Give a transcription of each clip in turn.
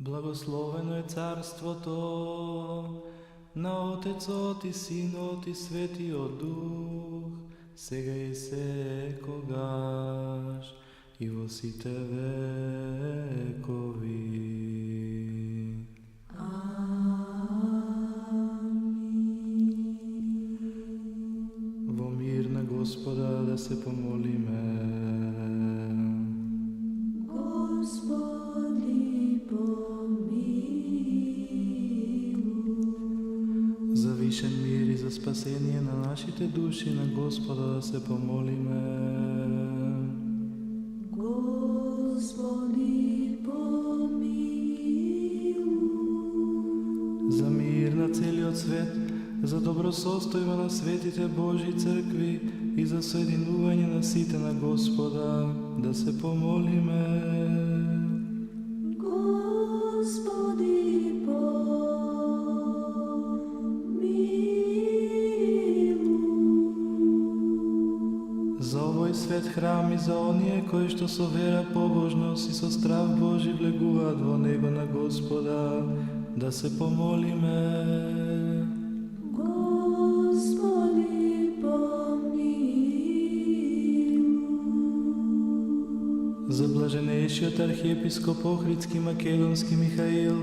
Благословено je carството на Отецот и Синот и Светиот Дух, сега и секогаш и во сите векови. Во мир на Господа да се помолиме. Господи, помилуй. За вишен мир и за спасение на нашите души на Господа да се помолиме. Господи, помилуй. За мир на целиот свет, за добросостојба на светите Божји цркви и за соединување на сите на Господа да се помолиме. Господи, помилуй. За овој свет храм и за оние кои што со вера, побожност и со страв Божи влегуваат во него на Господа да се помолиме. Господи, помилуй. За блаженејшиот архиепископ Охридски Македонски Михаил,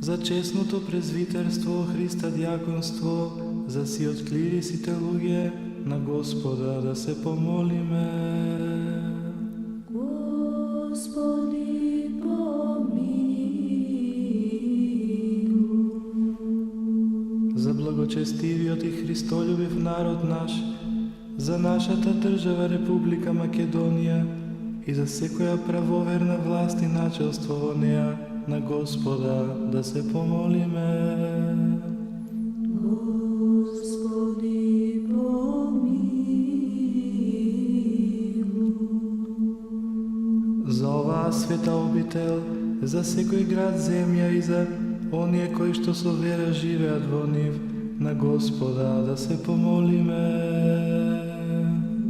за честното презвитерство, Христа дјаконство, за сиот клир и сите луѓе на Господа да се помолиме. Господи, помилуй. За благочестивиот и христолюбив народ наш, за нашата држава Република Македонија и за секоја правоверна власт и начелство во неа на Господа да се помолиме. Господи, помилуй. За оваа света обител, за секој град, земја и за оние кои што со вера живеат во нив, на Господа да се помолиме.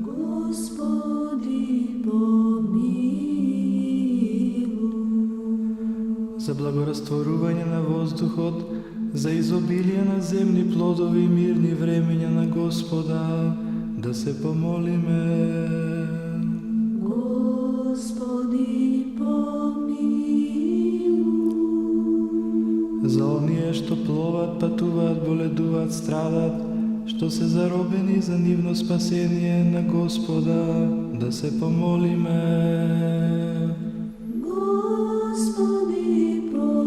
Господи, помилуй. За благорастворување на воздухот, за изобилие на земни плодови и мирни времења на Господа да се помолиме. Господи, помилуй. За оние што пловат, патуваат, боледуваат, страдат, што се заробени за нивно спасение на Господа да се помолиме. Господи, помилуй.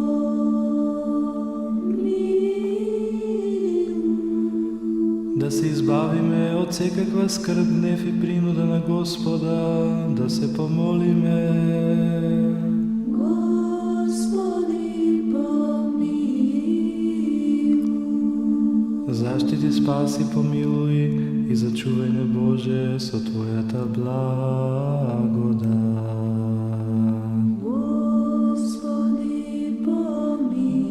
Да се избавиме од секаква скрб, гнев и принуда на Господа да се помолиме. Господи, помилуй. Заштити, спаси, помилуј и зачувај ме, Боже, со Твојата благодат. Господи, помилуй.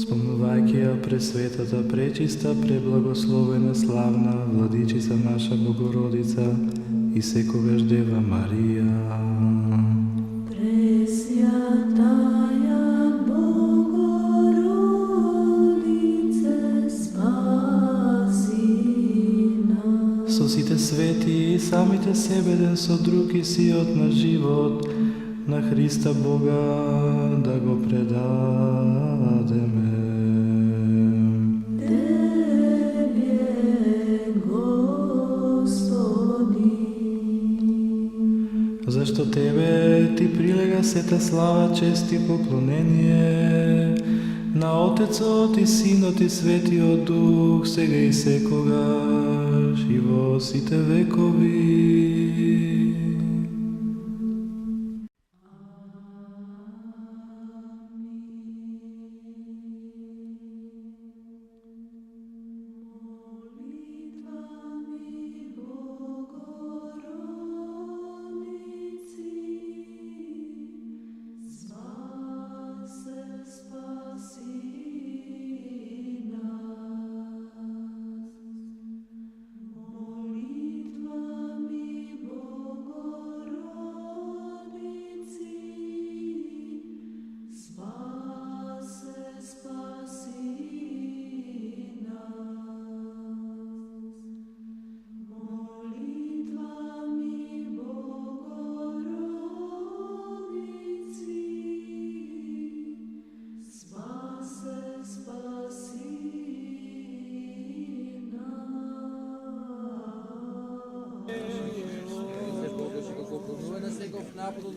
Спомнувајќи ја пресветата, пречиста, преблагословена, славна Владичица наша Богородица и секогаш Дева Марија. Пресвятая Богородице, спаси нас. Со сите свети и самите себе еден со друг и сиот на живот на Христа Бога да го предадеме. Тебе, Господи. Зашто Тебе Ти прилега сета слава, чест и поклонение на Отецот и Синот и Светиот Дух, сега и секогаш и во сите векови. Молитвами Богородицы, спаси нас. Молитвами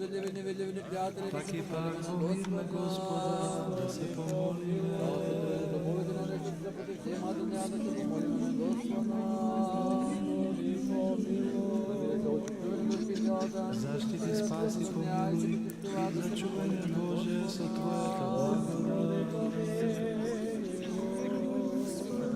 справедливи, невидливи, неприятели, Так не и се пак помолим молим на Господа да се помолиме. Любовите на нещата против всема дуня, да се помолим на Господа. Намирайте очищуване души и тялата. Защити, спаси, помилуй и зачуване Боже со Твоята благодат.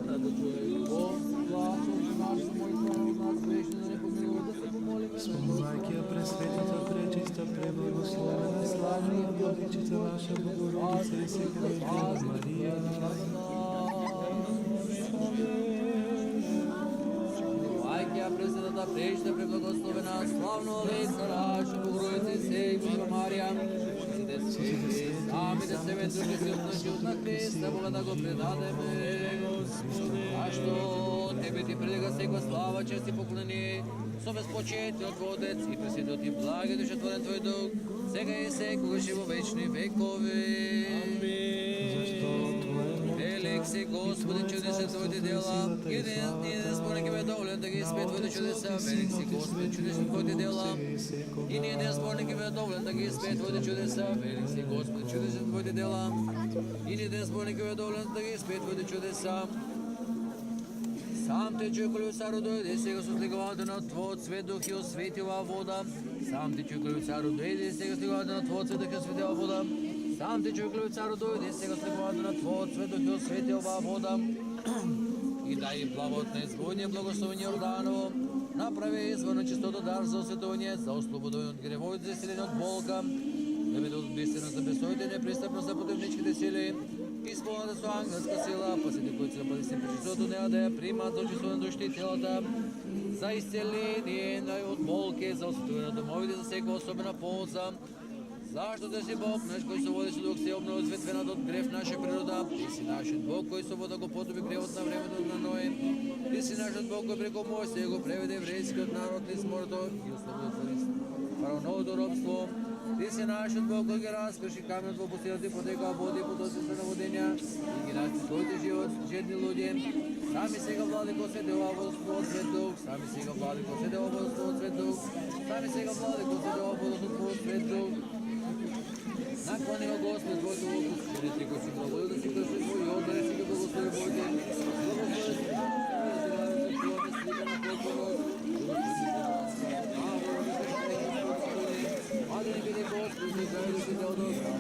Да чуе Бог, гласа от нас, моите от нас, грешни да не помилува, да се помолим на Спомнувајќи ја пресветита, пречиста, преблагословена, славна Владичица наша Богородица и Секрета Марија. Майка пресветата, пречиста, преблагословена, славно лице наша Богородица и Секрета Марија. Самите себе други си отноши на Христа, Бога да го предадеме. Защо Тебе ти предига секва слава, чест и поклонение, со безпочетниот Отец и пресветиот и благи душетворен Твој Дух, сега и секогаш и во вечни векови. Велик си, Господи, чудесен Твоите дела, единствен спорник е доволен да ги изпее Твоите чудеса. Велик си, Господи, чудесен Твоите дела, и ни един спорник е доволен да ги изпее Твоите чудеса. Велик си, Господи, чудесен Твоите дела, и ни един спорник е доволен да ги изпее Твоите чудеса. Сам Те човек коли цару дойде, сега со слиговата на Твојот свет дух и освети оваа вода. Сам Те човек коли цару дойде, сега слиговата на Твојот свет дух и освети оваа вода. Сам Те човек коли цару дойде, сега слиговата на Твојот свет дух и освети оваа вода. И дай плавотне звоње благословение Јорданово, направи изворно чистота дар за осветување, за ослободување од гревовите, за исцеление од болка, да биде одбисено за бесовите, непристапно за противничките сили, изпълнена со ангелска сила, пасите кои се напади се причистото неа да ја примат до чувство на душите и телата, за исцеление од болки, за осветување на домовите, за секоја особена полза. Зашто Ти си Бог наш, кој со води со дух се обнови осветвената од грев наша природа. Ти си нашиот Бог, кој со вода го потопи гревот на времето на Ноe. Ти си нашиот Бог, кој преку Мојсија го преведе еврејскиот народ низ морето и ослободи фараоновото робство. Ти си нашиот Бог, кој ги раскрши каменот во пустината и потекаа води по досица на водења и ги насти своите живот, жедни луѓе. Сами сега владико седе ова водство од свет дух, сами сега владико седе ова водство од свет дух, сами сега владико седе ова водство од свет дух. Наклони го Господ Твоето око, жените кои си благодел да си крши Твој Јордан и си ги благослови Божите. Благослови си да се чуваме слика на Господот. Аде не биде Господ, не заеду си те одоста.